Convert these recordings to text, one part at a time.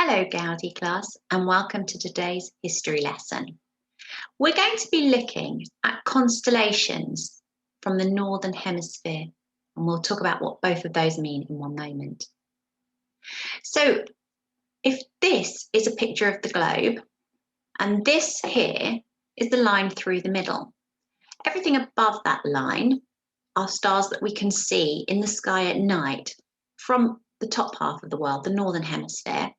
Hello Gaudi class and welcome to today's history lesson. We're going to be looking at constellations from the Northern Hemisphere and we'll talk about what both of those mean in one moment. So if this is a picture of the globe and this here is the line through the middle, everything above that line are stars that we can see in the sky at night from the top half of the world, the Northern Hemisphere.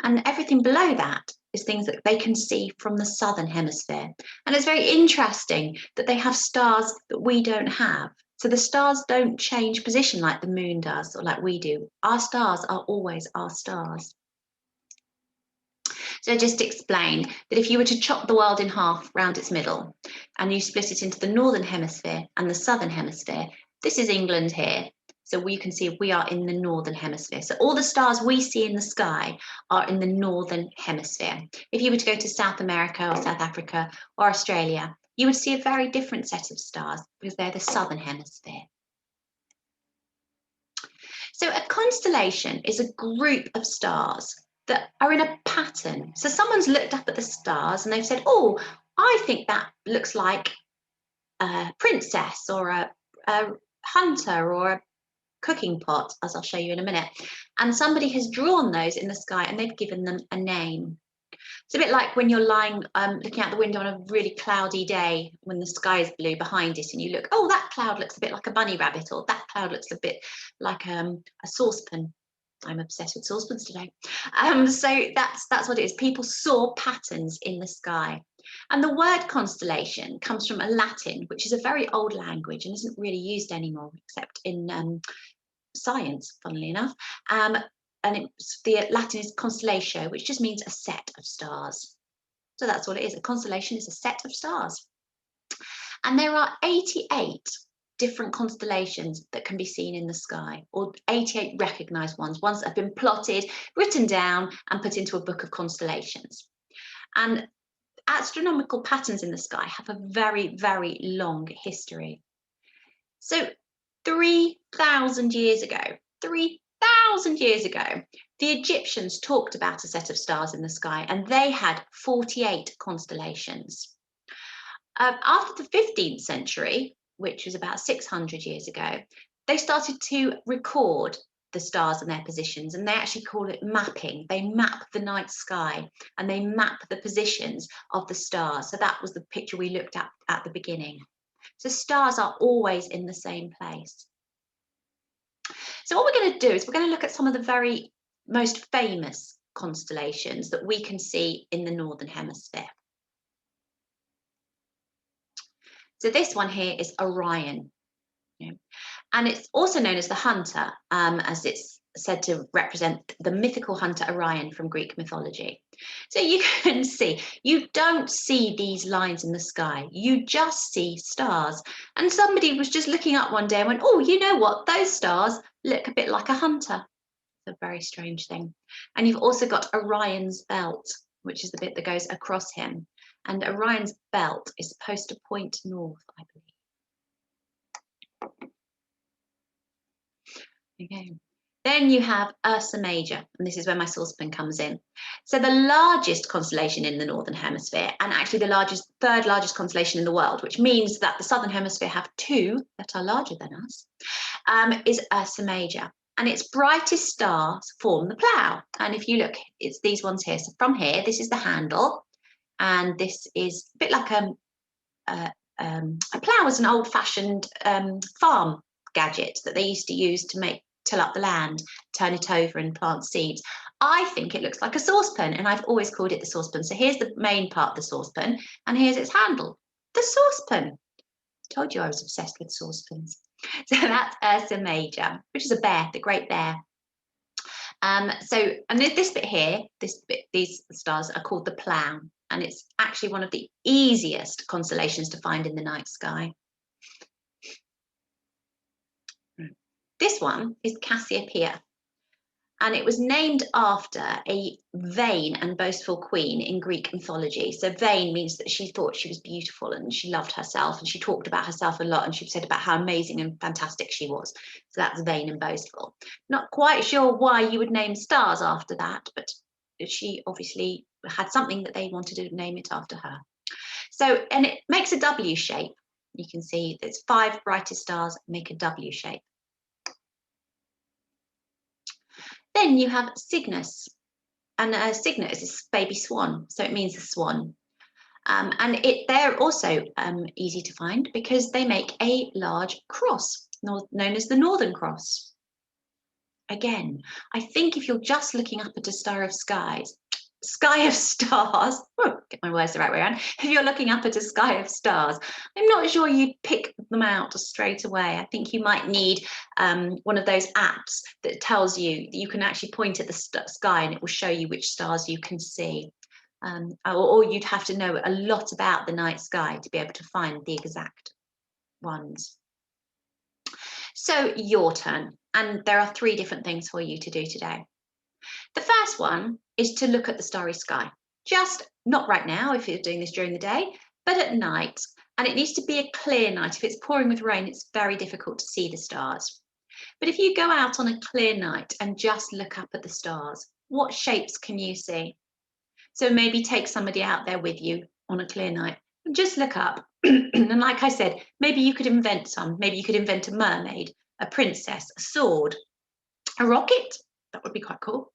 And everything below that is things that they can see from the Southern Hemisphere. And it's very interesting that they have stars that we don't have. So the stars don't change position like the moon does or like we do. Our stars are always our stars. So just to explain that if you were to chop the world in half round its middle and you split it into the Northern Hemisphere and the Southern Hemisphere, this is England here. So you can see we are in the Northern Hemisphere. So all the stars we see in the sky are in the Northern Hemisphere. If you were to go to South America or South Africa or Australia, you would see a very different set of stars because they're the Southern Hemisphere. So a constellation is a group of stars that are in a pattern. So someone's looked up at the stars and they've said, oh, I think that looks like a princess or a hunter or a cooking pot, as I'll show you in a minute. And somebody has drawn those in the sky and they've given them a name. It's a bit like when you're lying, looking out the window on a really cloudy day when the sky is blue behind it and you look, oh, that cloud looks a bit like a bunny rabbit, or that cloud looks a bit like a saucepan. I'm obsessed with saucepans today. So that's what it is. People saw patterns in the sky. And the word constellation comes from a Latin, which is a very old language and isn't really used anymore, except in science, funnily enough. And the Latin is constellatio, which just means a set of stars. So that's what it is. A constellation is a set of stars. And there are 88 different constellations that can be seen in the sky, or 88 recognised ones that have been plotted, written down and put into a book of constellations. And astronomical patterns in the sky have a very, very long history. So 3,000 years ago, the Egyptians talked about a set of stars in the sky and they had 48 constellations. After the 15th century, which was about 600 years ago, they started to record the stars and their positions, and they actually call it mapping. They map the night sky and they map the positions of the stars. So that was the picture we looked at the beginning. So stars are always in the same place. So what we're going to do is we're going to look at some of the very most famous constellations that we can see in the Northern Hemisphere. So this one here is Orion, and it's also known as the hunter, as it's said to represent the mythical hunter Orion from Greek mythology. So you can see, you don't see these lines in the sky, you just see stars. And somebody was just looking up one day and went, oh, you know what, those stars look a bit like a hunter. It's a very strange thing. And you've also got Orion's belt, which is the bit that goes across him. And Orion's belt is supposed to point north, I believe. Okay. Then you have Ursa Major, and this is where my saucepan comes in. So the largest constellation in the Northern Hemisphere, and actually the third largest constellation in the world, which means that the Southern Hemisphere have two that are larger than us, is Ursa Major. And its brightest stars form the plough. And if you look, it's these ones here. So from here, this is the handle, and this is a bit like a plough is an old-fashioned farm gadget that they used to use to till up the land, turn it over and plant seeds. I think it looks like a saucepan, and I've always called it the saucepan. So here's the main part of the saucepan, and here's its handle, the saucepan. Told you I was obsessed with saucepans. So that's Ursa Major, which is a bear, the Great Bear. And this bit here, these stars are called the Plough, and it's actually one of the easiest constellations to find in the night sky. This one is Cassiopeia, and it was named after a vain and boastful queen in Greek mythology. So vain means that she thought she was beautiful and she loved herself, and she talked about herself a lot, and she said about how amazing and fantastic she was. So that's vain and boastful. Not quite sure why you would name stars after that, but she obviously had something that they wanted to name it after her. So, and it makes a W shape. You can see there's 5 brightest stars make a W shape. Then you have Cygnus, and Cygnus is baby swan, so it means a swan. And they're also easy to find because they make a large cross, known as the Northern Cross. Again, I think if you're just looking up at a sky of stars, get my words the right way around, if you're looking up at a sky of stars, I'm not sure you'd pick them out straight away. I think you might need one of those apps that tells you that you can actually point at the sky and it will show you which stars you can see. Or you'd have to know a lot about the night sky to be able to find the exact ones. So your turn, and there are 3 different things for you to do today. The first one is to look at the starry sky. Just not right now if you're doing this during the day, but at night. And it needs to be a clear night. If it's pouring with rain, it's very difficult to see the stars. But if you go out on a clear night and just look up at the stars, what shapes can you see? So maybe take somebody out there with you on a clear night and just look up. And like I said, maybe you could invent some. Maybe you could invent a mermaid, a princess, a sword, a rocket. That would be quite cool.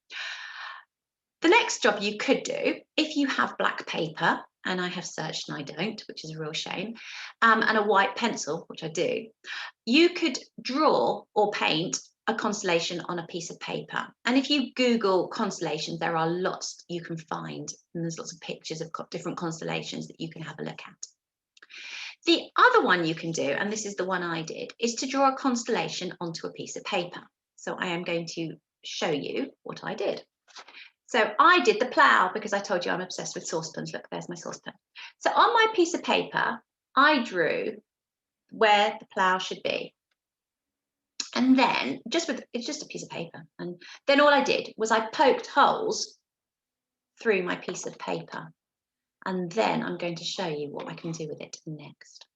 The next job you could do, if you have black paper, and I have searched and I don't, which is a real shame, and a white pencil, which I do, you could draw or paint a constellation on a piece of paper. And if you Google constellations, there are lots you can find, and there's lots of pictures of different constellations that you can have a look at. The other one you can do, and this is the one I did, is to draw a constellation onto a piece of paper. So I am going to show you what I did. So I did the plough because I told you I'm obsessed with saucepans. Look, there's my saucepan. So on my piece of paper, I drew where the plough should be. And then it's just a piece of paper. And then all I did was I poked holes through my piece of paper. And then I'm going to show you what I can do with it next.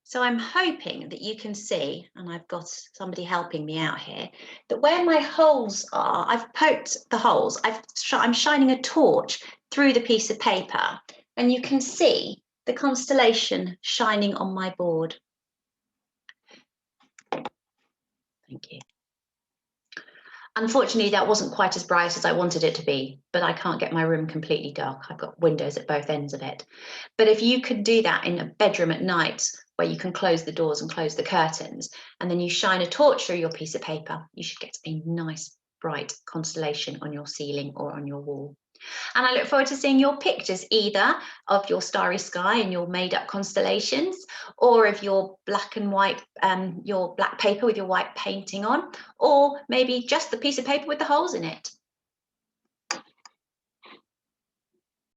So I'm hoping that you can see, and I've got somebody helping me out here, that where my holes are, I've poked the holes, I'm shining a torch through the piece of paper, and you can see the constellation shining on my board. Thank you. Unfortunately, that wasn't quite as bright as I wanted it to be, but I can't get my room completely dark. I've got windows at both ends of it. But if you could do that in a bedroom at night, where you can close the doors and close the curtains, and then you shine a torch through your piece of paper, you should get a nice bright constellation on your ceiling or on your wall. And I look forward to seeing your pictures, either of your starry sky and your made up constellations, or of your black and white, your black paper with your white painting on, or maybe just the piece of paper with the holes in it.